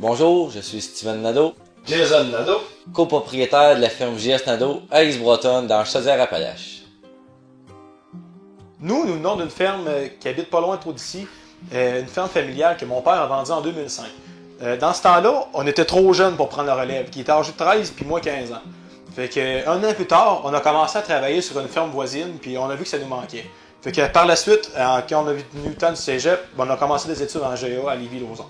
Bonjour, je suis Steven Nadeau, Jason Nadeau, copropriétaire de la ferme JS Nadeau à Aix-Bretonne dans Chaudière-Appalaches. Nous venons d'une ferme qui habite pas loin trop d'ici, une ferme familiale que mon père a vendue en 2005. Dans ce temps-là, on était trop jeunes pour prendre la relève, qui était âgé de 13 puis moi 15 ans. Fait que un an plus tard, on a commencé à travailler sur une ferme voisine, puis on a vu que ça nous manquait. Fait que par la suite, quand on a venu le temps du cégep, on a commencé des études en GA à Lévis-Lauzon.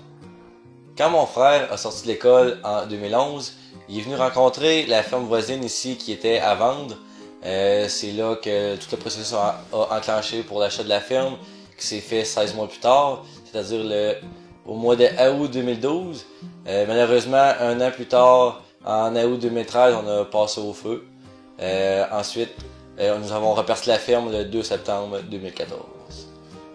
Quand mon frère a sorti de l'école en 2011, il est venu rencontrer la ferme voisine ici qui était à vendre. C'est là que tout le processus a enclenché pour l'achat de la ferme, qui s'est fait 16 mois plus tard, c'est-à-dire au mois d'août 2012. Malheureusement, un an plus tard, en août 2013, on a passé au feu. Ensuite, nous avons repercé la ferme le 2 septembre 2014.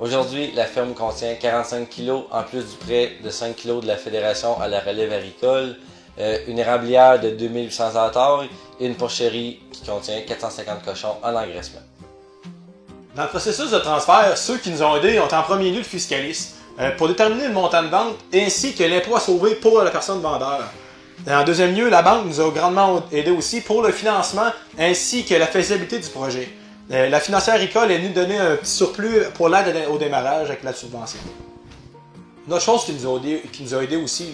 Aujourd'hui, la ferme contient 45 kg en plus du prêt de 5 kg de la Fédération à la relève agricole, une érablière de 2800 hectares et une porcherie qui contient 450 cochons en engraissement. Dans le processus de transfert, ceux qui nous ont aidés ont en premier lieu le fiscaliste pour déterminer le montant de vente ainsi que l'impôt à sauver pour la personne vendeur. En deuxième lieu, la banque nous a grandement aidés aussi pour le financement ainsi que la faisabilité du projet. La financière agricole est venue donner un petit surplus pour l'aide au démarrage avec la subvention. Une autre chose qui nous a aidé aussi,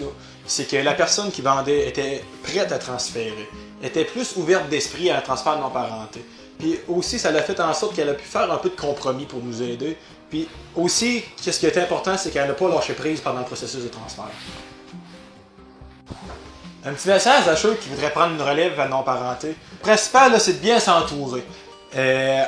c'est que la personne qui vendait était prête à transférer, était plus ouverte d'esprit à un transfert de non-parenté. Puis aussi, ça l'a fait en sorte qu'elle a pu faire un peu de compromis pour nous aider. Puis aussi, ce qui était important, c'est qu'elle n'a pas lâché prise pendant le processus de transfert. Un petit message à ceux qui voudraient prendre une relève à non-parenté. Le principal, c'est de bien s'entourer.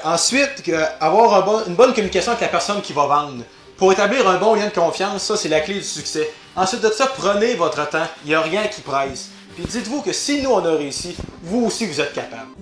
Ensuite, avoir une bonne communication avec la personne qui va vendre. Pour établir un bon lien de confiance, ça c'est la clé du succès. Ensuite de ça, prenez votre temps. Il n'y a rien qui presse. Puis dites-vous que si nous on a réussi, vous aussi vous êtes capable.